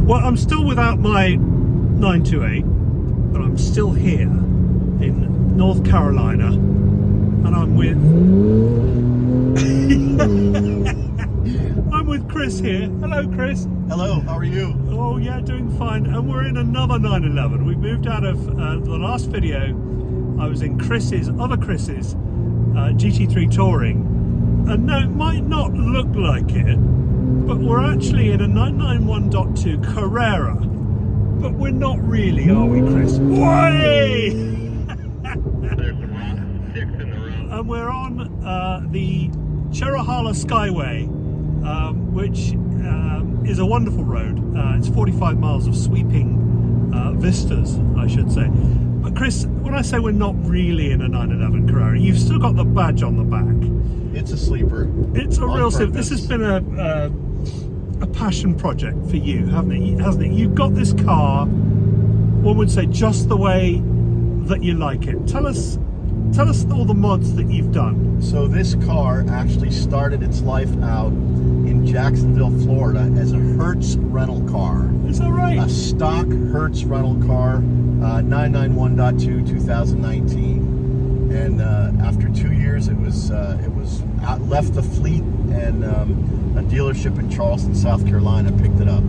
Well, I'm still without my 928, but I'm still here in North Carolina, and I'm with I'm with Chris here. Hello, Chris. Hello, how are you? Oh yeah, doing fine. And we're in another 911. We moved out of the last video. I was in other Chris's GT3 Touring, and now it might not look like it, but we're actually in a 991.2 Carrera. But we're not really, are we, Chris? Way! And we're on the Cherrahala Skyway, which is a wonderful road. It's 45 miles of sweeping vistas, I should say. But Chris, when I say we're not really in a 911 Carrera, you've still got the badge on the back. It's a sleeper. It's a real sleeper. This has been a passion project for you, hasn't it? You've got this car, one would say, just the way that you like it. Tell us all the mods that you've done. So this car actually started its life out in Jacksonville, Florida as a Hertz rental car. Is that right? A stock Hertz rental car, 991.2 2019. And after 2 years, it was left the fleet, and a dealership in Charleston, South Carolina picked it up.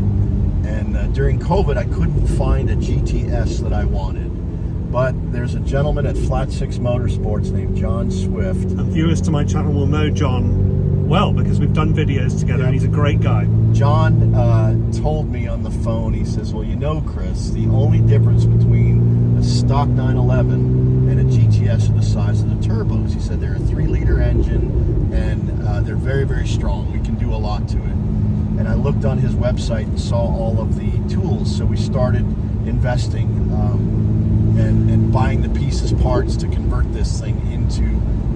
And during COVID, I couldn't find a GTS that I wanted. But there's a gentleman at Flat 6 Motorsports named John Swift. And viewers to my channel will know John well, because we've done videos together, and he's a great guy. John told me on the phone, he says, well, you know, Chris, the only difference between a stock 911 and a GTS are the size of the turbos. He said they're a 3-liter engine, and they're very, very strong. We can do a lot to it. And I looked on his website and saw all of the tools, so we started investing and buying the pieces, parts to convert this thing into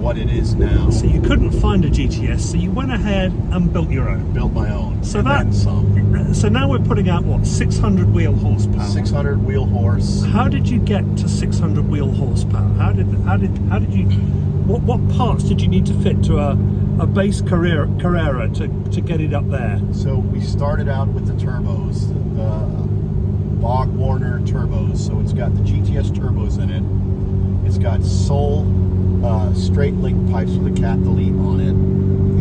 what it is now. So you couldn't find a GTS, so you went ahead and built your own. Built my own. So and then some. So now we're putting out what, 600 wheel horsepower? 600 wheel horse. How did you get to 600 wheel horsepower? How did you? What parts did you need to fit to a base Carrera to get it up there? So we started out with the turbos, Bog Warner turbos. So it's got the GTS turbos in it. It's got Soul straight link pipes with a cat delete on it.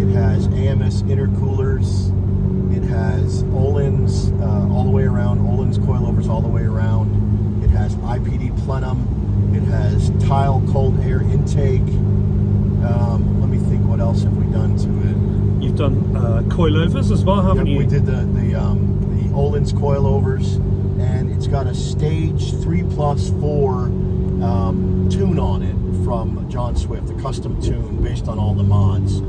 It has AMS intercoolers. It has Öhlins all the way around, Öhlins coilovers all the way around. It has IPD plenum. It has tile cold air intake. Let me think, what else have we done to it? You've done coilovers as well, haven't you? We did the Öhlins coilovers, and it's got a stage 3+4 tune on it from John Swift, the custom tune based on all the mods.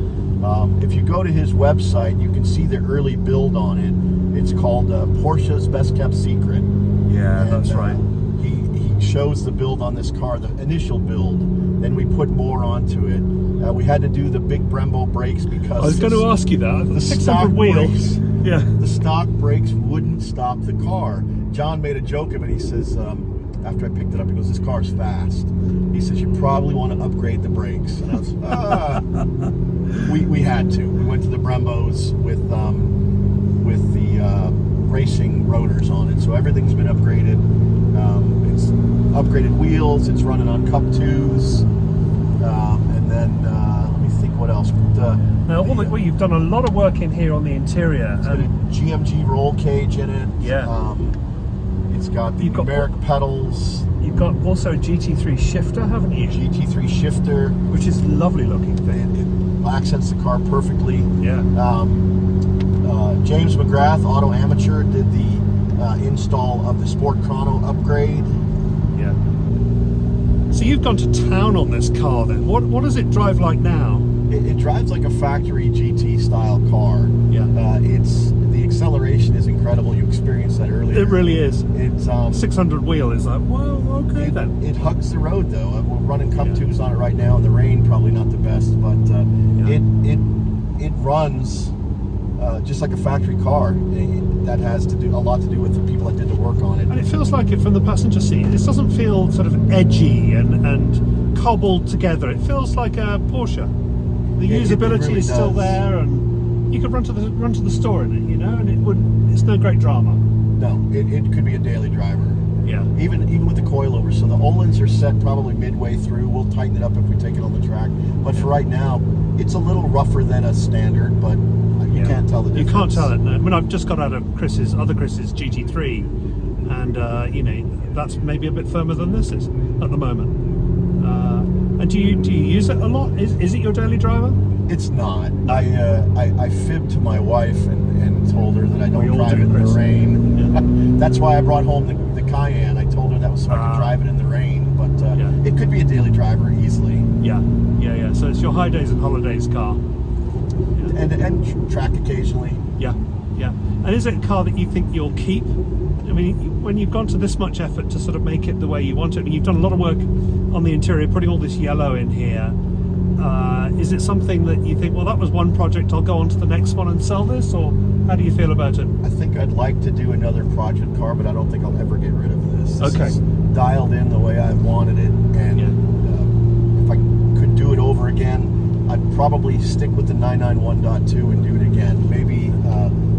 If you go to his website, you can see the early build on it. It's called Porsche's Best Kept Secret. Yeah, and, that's right. He shows the build on this car, the initial build. Then we put more onto it. We had to do the big Brembo brakes because I was going to ask you that. The 600 wheels. Yeah. The stock brakes wouldn't stop the car. John made a joke of it. He says, after I picked it up, he goes, "This car's fast." He says, "You probably want to upgrade the brakes." And I was, we had to. We went to the Brembos with the racing rotors on it. So everything's been upgraded. It's upgraded wheels. It's running on Cup 2s. And then let me think what else. Now, you've done a lot of work in here on the interior. It's got a GMG roll cage in it. Yeah. It's got the numeric pedals. You've got also a GT3 shifter, haven't you? GT3 shifter, which is a lovely looking thing. It accents the car perfectly. Yeah. James McGrath, Auto Amateur, did the install of the Sport Chrono upgrade. Yeah. So you've gone to town on this car then. What does it drive like now? It drives like a factory GT style car. Yeah. The acceleration is incredible. You experienced that earlier. It really is. It's 600 wheel is like, well, okay then. It hugs the road though. We're running Cup 2s on it right now in the rain, probably not the best, but it runs just like a factory car. That has a lot to do with the people that did the work on it. And it feels like it from the passenger seat. This doesn't feel sort of edgy and cobbled together. It feels like a Porsche. The usability really is still there, and you could run to the store in it, you know, and it's no great drama. No, it could be a daily driver. Yeah. Even with the coilover. So the Olins are set probably midway through. We'll tighten it up if we take it on the track. But for right now, it's a little rougher than a standard, but you can't tell the difference. You can't tell it. No. I mean, I've just got out of other Chris's GT3, and you know, that's maybe a bit firmer than this is at the moment. And do you use it a lot? Is it your daily driver? It's not. I fibbed to my wife and told her that I don't drive it in the rain. Yeah. That's why I brought home the Cayenne. I told her that was so I could drive it in the rain, but it could be a daily driver easily. Yeah. So it's your high days and holidays car. Yeah. And track occasionally. Yeah. And is it a car that you think you'll keep? I mean, when you've gone to this much effort to sort of make it the way you want it, and you've done a lot of work on the interior, putting all this yellow in here, is it something that you think, well, that was one project, I'll go on to the next one and sell this, or how do you feel about it? I think I'd like to do another project car, but I don't think I'll ever get rid of this. This Okay. is dialed in the way I wanted it, and if I could do it over again, I'd probably stick with the 991.2 and do it again. Maybe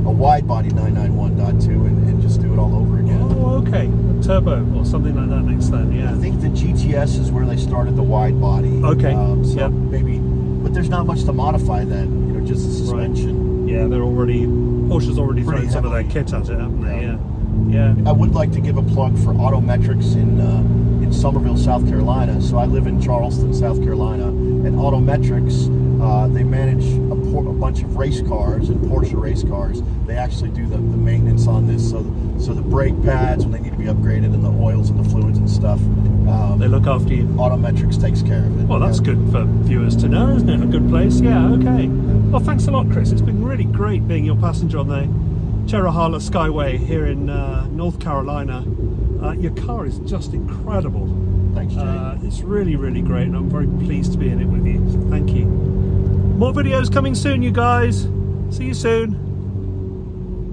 a wide body 991.2 and just do it all over again. Oh, okay. A turbo or something like that next then, yeah. I think the GTS is where they started the wide body. Okay. So maybe, but there's not much to modify then, you know, just the suspension. Right. Yeah, Porsche's already thrown some of their kit at it, haven't they? Yeah. I would like to give a plug for Autometrics in Somerville, South Carolina. So I live in Charleston, South Carolina, and Autometrics, they manage a bunch of race cars and Porsche race cars. They actually do the maintenance on this, so the brake pads when they need to be upgraded, and the oils and the fluids and stuff. They look after you. Autometrics takes care of it. Well, that's good for viewers to know, isn't it? A good place. Yeah. Okay. Well, thanks a lot, Chris. It's been really great being your passenger on the Cherrahala Skyway here in North Carolina. Your car is just incredible. Thanks, Jay. It's really, really great, and I'm very pleased to be in it with you. So thank you. More videos coming soon, you guys. See you soon.